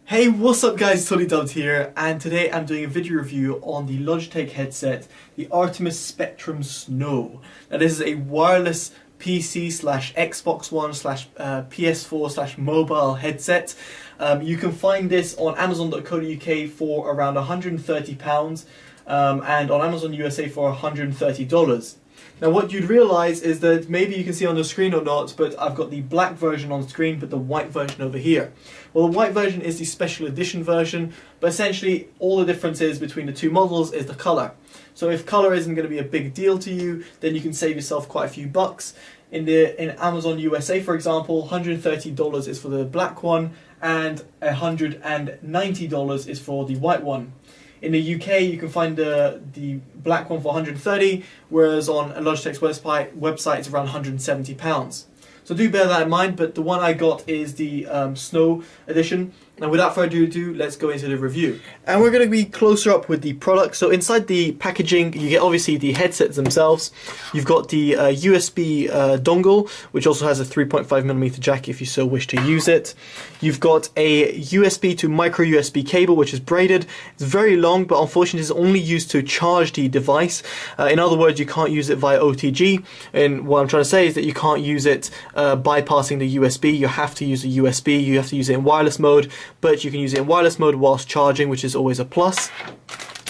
Hey, what's up guys, TotallyDubbed here, and today I'm doing a video review on the Logitech headset, the Artemis Spectrum Snow. Now this is a wireless PC slash Xbox One slash PS4 slash mobile headset. You can find this on Amazon.co.uk for around £130 and on Amazon USA for $130. Now what you'd realise is that maybe you can see on the screen or not, but I've got the black version on the screen but the white version over here. Well, the white version is the special edition version, but essentially all the difference is between the two models is the colour. So if colour isn't going to be a big deal to you, then you can save yourself quite a few bucks. In Amazon USA, for example, $130 is for the black one and $190 is for the white one. In the UK, you can find the black one for $130, whereas on Logitech's website it's around £170. So do bear that in mind, but the one I got is the Snow edition. And without further ado, let's go into the review. And we're going to be closer up with the product. So inside the packaging, you get obviously the headsets themselves. You've got the USB dongle, which also has a 3.5mm jack if you so wish to use it. You've got a USB to micro USB cable, which is braided. It's very long, but unfortunately it's only used to charge the device. In other words, you can't use it via OTG. And what I'm trying to say is that you can't use it bypassing the USB. You have to use the USB. You have to use it in wireless mode. But you can use it in wireless mode whilst charging, which is always a plus.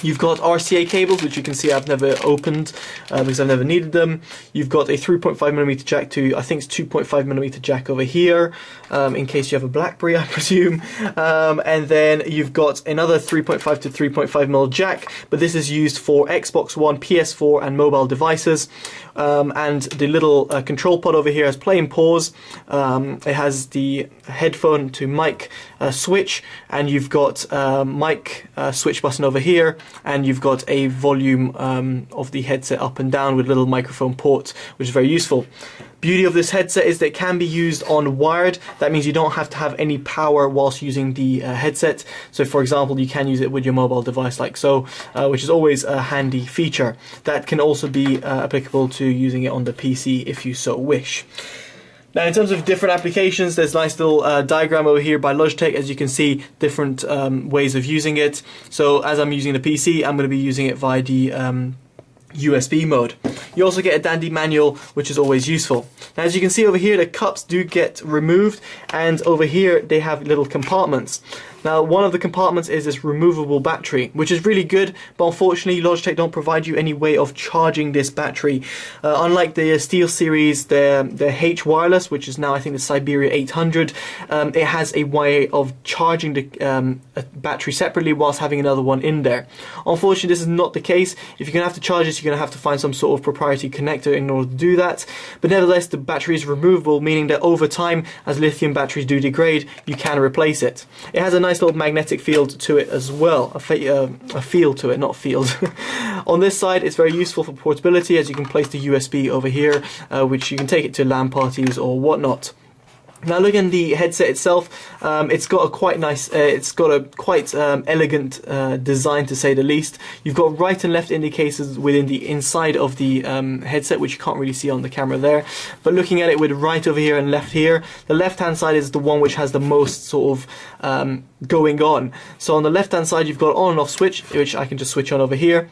You've got RCA cables, which you can see I've never opened because I've never needed them. You've got a 3.5mm jack to, I think it's 2.5mm jack over here, in case you have a BlackBerry, I presume. And then you've got another 3.5 to 3.5mm jack, but this is used for Xbox One, PS4 and mobile devices. And the little control pod over here has play and pause. It has the headphone to mic switch, and you've got mic switch button over here. And you've got a volume of the headset up and down with a little microphone port, which is very useful. Beauty of this headset is that it can be used on wired. That means you don't have to have any power whilst using the headset. So for example, you can use it with your mobile device like so, which is always a handy feature. That can also be applicable to using it on the PC if you so wish. Now in terms of different applications, there's a nice little diagram over here by Logitech. As you can see, different ways of using it. So as I'm using the PC, I'm going to be using it via the USB mode. You also get a dandy manual, which is always useful. Now as you can see over here, the cups do get removed, and over here they have little compartments. Now one of the compartments is this removable battery, which is really good, but unfortunately Logitech don't provide you any way of charging this battery. Unlike the Steel series, the H wireless, which is now I think the Siberia 800, it has a way of charging the battery separately whilst having another one in there. Unfortunately this is not the case. If you're going to have to charge this, you're going to have to find some sort of proprietary connector in order to do that. But nevertheless, the battery is removable, meaning that over time, as lithium batteries do degrade, you can replace it. It has a nice little magnetic field to it as well, a feel to it, not field. On this side, it's very useful for portability, as you can place the USB over here, which you can take it to LAN parties or whatnot. Now looking at the headset itself, it's got a quite nice, elegant design to say the least. You've got right and left indicators within the inside of the headset, which you can't really see on the camera there. But looking at it with right over here and left here, the left hand side is the one which has the most sort of going on. So on the left hand side you've got on and off switch, which I can just switch on over here.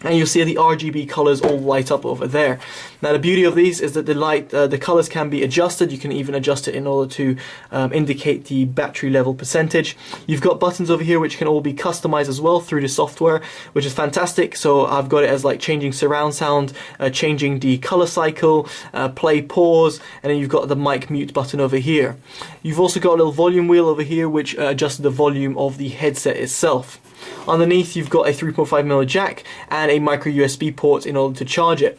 And you'll see the RGB colors all light up over there. Now the beauty of these is that the colors can be adjusted. You can even adjust it in order to indicate the battery level percentage. You've got buttons over here which can all be customized as well through the software, which is fantastic. So I've got it as like changing surround sound, changing the color cycle, play, pause, and then you've got the mic mute button over here. You've also got a little volume wheel over here which adjusts the volume of the headset itself. Underneath you've got a 3.5mm jack and a micro USB port in order to charge it.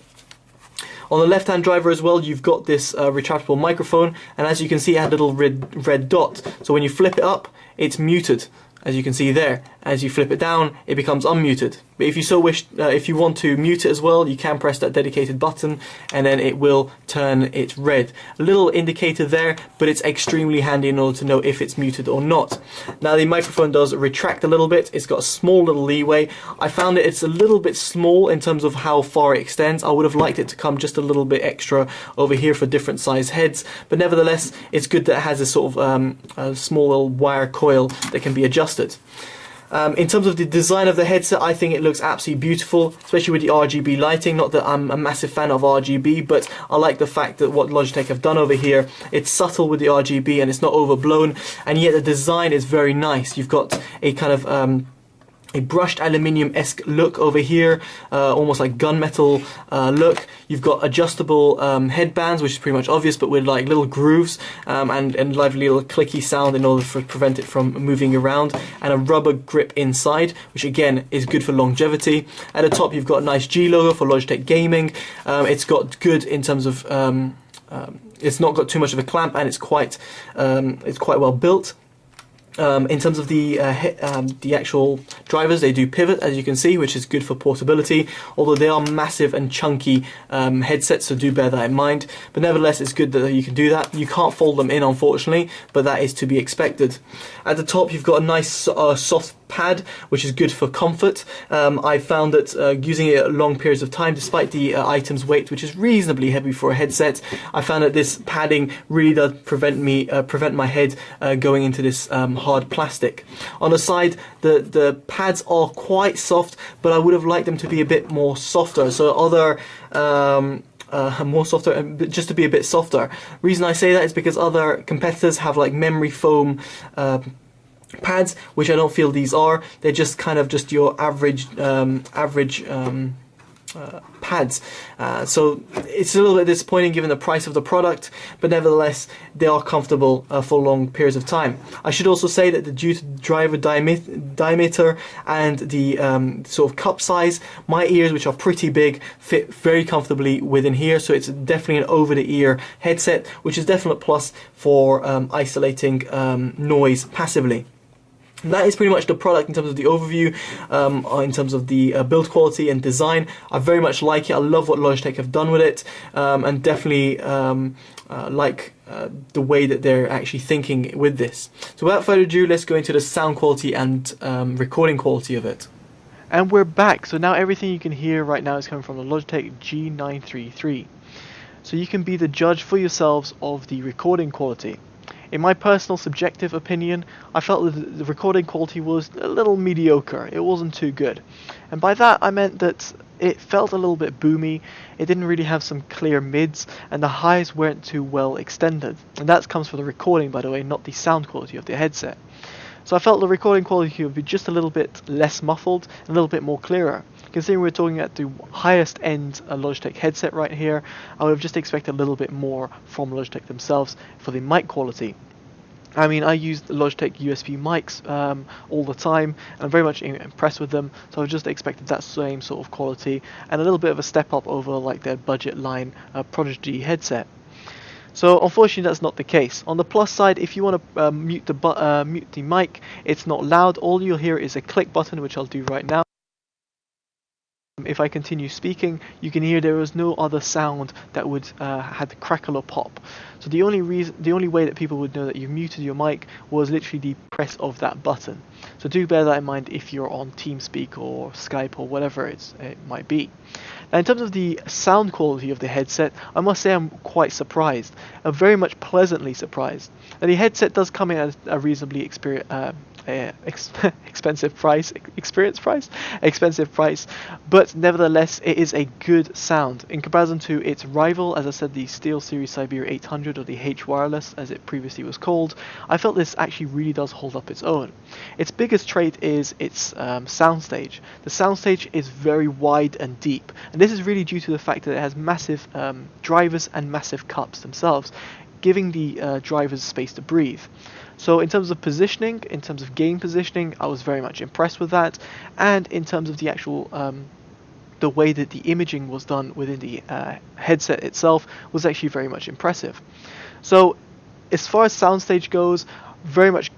On the left hand driver as well, you've got this retractable microphone, and as you can see it had a little red dot, so when you flip it up it's muted, as you can see there, as you flip it down, it becomes unmuted. But if you so wish, if you want to mute it as well, you can press that dedicated button and then it will turn it red. A little indicator there, but it's extremely handy in order to know if it's muted or not. Now the microphone does retract a little bit. It's got a small little leeway. I found it's a little bit small in terms of how far it extends. I would have liked it to come just a little bit extra over here for different size heads, but nevertheless it's good that it has this sort of a small little wire coil that can be adjusted. In terms of the design of the headset, I think it looks absolutely beautiful, especially with the RGB lighting. Not that I'm a massive fan of RGB, but I like the fact that what Logitech have done over here, it's subtle with the RGB and it's not overblown, and yet the design is very nice. You've got a kind of a brushed aluminium-esque look over here, almost like gunmetal look. You've got adjustable headbands, which is pretty much obvious, but with like little grooves and lively little clicky sound in order to prevent it from moving around, and a rubber grip inside, which again is good for longevity. At the top you've got a nice G logo for Logitech Gaming. It's got good in terms of it's not got too much of a clamp, and it's quite well built. In terms of the actual drivers, they do pivot, as you can see, which is good for portability, although they are massive and chunky headsets, so do bear that in mind. But nevertheless, it's good that you can do that. You can't fold them in, unfortunately, but that is to be expected. At the top, you've got a nice soft pad, which is good for comfort. I found that using it at long periods of time, despite the item's weight, which is reasonably heavy for a headset, I found that this padding really does prevent my head going into this hard plastic. On the side, the pads are quite soft, but I would have liked them to be a bit more softer. So more softer, just to be a bit softer. Reason I say that is because other competitors have like memory foam pads, which I don't feel these are. They're just kind of just your average pads. So it's a little bit disappointing given the price of the product, but nevertheless they are comfortable for long periods of time. I should also say that due to the driver diameter and the sort of cup size, my ears, which are pretty big, fit very comfortably within here, so it's definitely an over-the-ear headset, which is definitely a plus for isolating noise passively. That is pretty much the product in terms of the overview, in terms of the build quality and design. I very much like it. I love what Logitech have done with it, and definitely like the way that they're actually thinking with this. So without further ado, let's go into the sound quality and recording quality of it. And we're back. So now everything you can hear right now is coming from the Logitech G933. So you can be the judge for yourselves of the recording quality. In my personal subjective opinion, I felt that the recording quality was a little mediocre. It wasn't too good. And by that I meant that it felt a little bit boomy, it didn't really have some clear mids, and the highs weren't too well extended. And that comes from the recording, by the way, not the sound quality of the headset. So I felt the recording quality would be just a little bit less muffled, and a little bit more clearer. Considering we're talking at the highest end Logitech headset right here, I would have just expected a little bit more from Logitech themselves for the mic quality. I mean, I use the Logitech USB mics all the time, and I'm very much impressed with them, so I've just expected that same sort of quality, and a little bit of a step up over like their budget line Prodigy headset. So unfortunately that's not the case. On the plus side, if you want to mute the mic, it's not loud. All you'll hear is a click button, which I'll do right now. If I continue speaking, you can hear there was no other sound that would had the crackle or pop. So the only way that people would know that you've muted your mic was literally the press of that button. So do bear that in mind if you're on TeamSpeak or Skype or whatever it might be. Now in terms of the sound quality of the headset, I must say I'm quite surprised. I'm very much pleasantly surprised. Now the headset does come in at a reasonably expensive price, but nevertheless it is a good sound in comparison to its rival, as I said, the SteelSeries Siberia 800, or the H Wireless as it previously was called. I felt this actually really does hold up its own. Its biggest trait is its soundstage. The soundstage is very wide and deep, and this is really due to the fact that it has massive drivers and massive cups themselves, giving the drivers space to breathe. So in terms of positioning, in terms of game positioning, I was very much impressed with that, and in terms of the actual the way that the imaging was done within the headset itself was actually very much impressive. So as far as soundstage goes, very much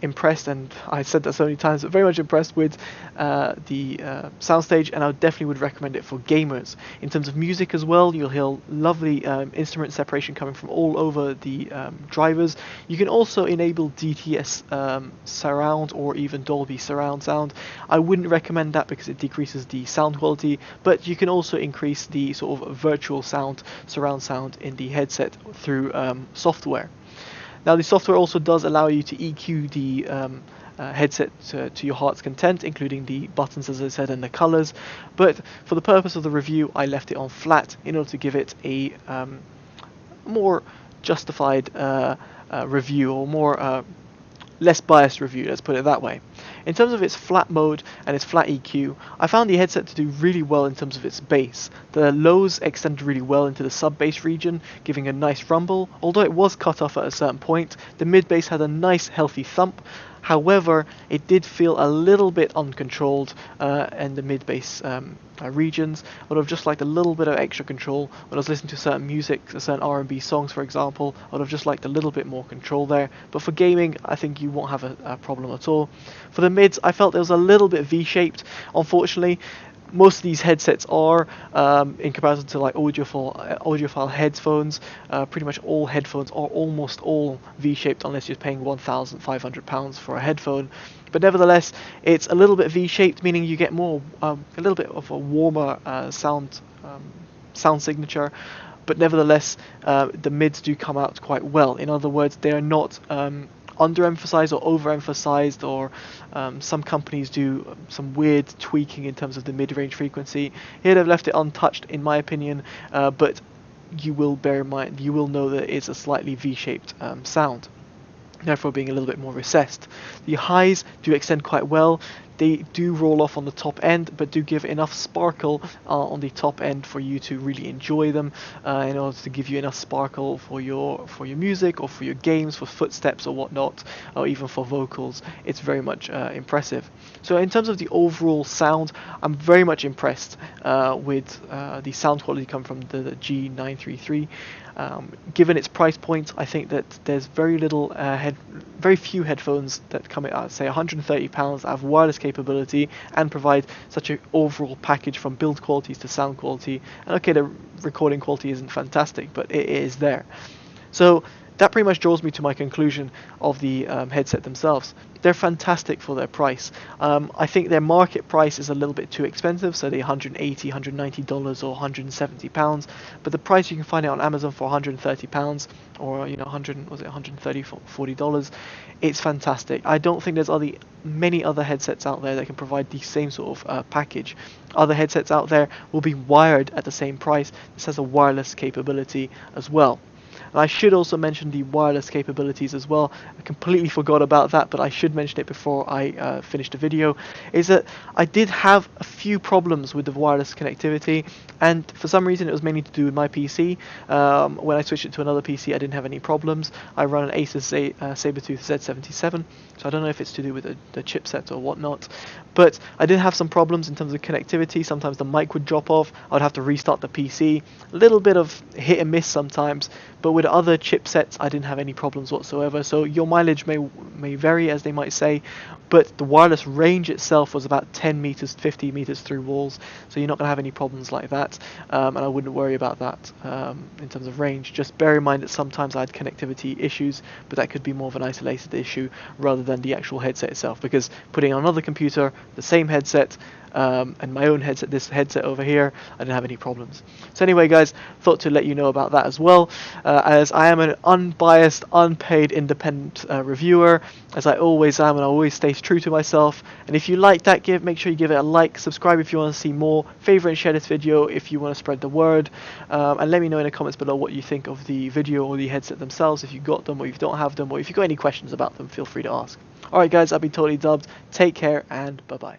impressed, and I said that so many times, but very much impressed with the soundstage, and I definitely would recommend it for gamers. In terms of music as well, you'll hear lovely instrument separation coming from all over the drivers. You can also enable DTS surround or even Dolby surround sound. I wouldn't recommend that because it decreases the sound quality, but you can also increase the sort of virtual sound, surround sound in the headset through software. Now, the software also does allow you to EQ the headset to your heart's content, including the buttons, as I said, and the colors. But for the purpose of the review, I left it on flat in order to give it a more justified review, or more less biased review, let's put it that way. In terms of its flat mode and its flat EQ, I found the headset to do really well in terms of its bass. The lows extended really well into the sub-bass region, giving a nice rumble. Although it was cut off at a certain point, the mid-bass had a nice healthy thump. However, it did feel a little bit uncontrolled in the mid-bass regions. I would have just liked a little bit of extra control. When I was listening to certain music, certain R&B songs, for example, I would have just liked a little bit more control there. But for gaming, I think you won't have a problem at all. For the mids, I felt it was a little bit V-shaped, unfortunately. Most of these headsets are, in comparison to like audiophile headphones, pretty much all headphones are almost all V-shaped unless you're paying £1,500 for a headphone. But nevertheless, it's a little bit V-shaped, meaning you get more, a little bit of a warmer sound signature. But nevertheless, the mids do come out quite well. In other words, they are not underemphasized or overemphasized, or some companies do some weird tweaking in terms of the mid-range frequency. Here they've left it untouched, in my opinion, but you will bear in mind, you will know that it's a slightly V-shaped sound, therefore being a little bit more recessed. The highs do extend quite well. They do roll off on the top end, but do give enough sparkle on the top end for you to really enjoy them, in order to give you enough sparkle for your music, or for your games, for footsteps or whatnot, or even for vocals. It's very much impressive. So in terms of the overall sound, I'm very much impressed with the sound quality coming from the G933. Given its price point, I think that there's very few headphones that come at, say, £130 that have wireless capability and provide such an overall package from build qualities to sound quality. And okay, the recording quality isn't fantastic, but it is there. So that pretty much draws me to my conclusion of the headset themselves. They're fantastic for their price. I think their market price is a little bit too expensive, so the $180, $190 or £170. But the price you can find it on Amazon for £130, or $130 for $40. It's fantastic. I don't think there's many other headsets out there that can provide the same sort of package. Other headsets out there will be wired at the same price. This has a wireless capability as well. And I should also mention the wireless capabilities as well. I completely forgot about that, but I should mention it before I finish the video. Is that I did have a few problems with the wireless connectivity, and for some reason it was mainly to do with my PC. When I switched it to another PC, I didn't have any problems. I run an Asus Sabertooth Z77, so I don't know if it's to do with the chipset or whatnot. But I did have some problems in terms of connectivity. Sometimes the mic would drop off. I'd have to restart the PC. A little bit of hit and miss sometimes. But with other chipsets, I didn't have any problems whatsoever. So your mileage may vary, as they might say, but the wireless range itself was about 10 meters, 50 meters through walls. So you're not going to have any problems like that. And I wouldn't worry about that in terms of range. Just bear in mind that sometimes I had connectivity issues, but that could be more of an isolated issue rather than the actual headset itself. Because putting on another computer, the same headset, and my own headset, this headset over here, I didn't have any problems. So anyway, guys, thought to let you know about that as well, as I am an unbiased, unpaid, independent reviewer, as I always am, and I always stay true to myself. And if you like that, make sure you give it a like, subscribe if you want to see more, favorite and share this video if you want to spread the word, and let me know in the comments below what you think of the video or the headset themselves, if you got them or if you don't have them, or if you got any questions about them, feel free to ask. Alright guys, I've been Totally Dubbed, take care and bye bye.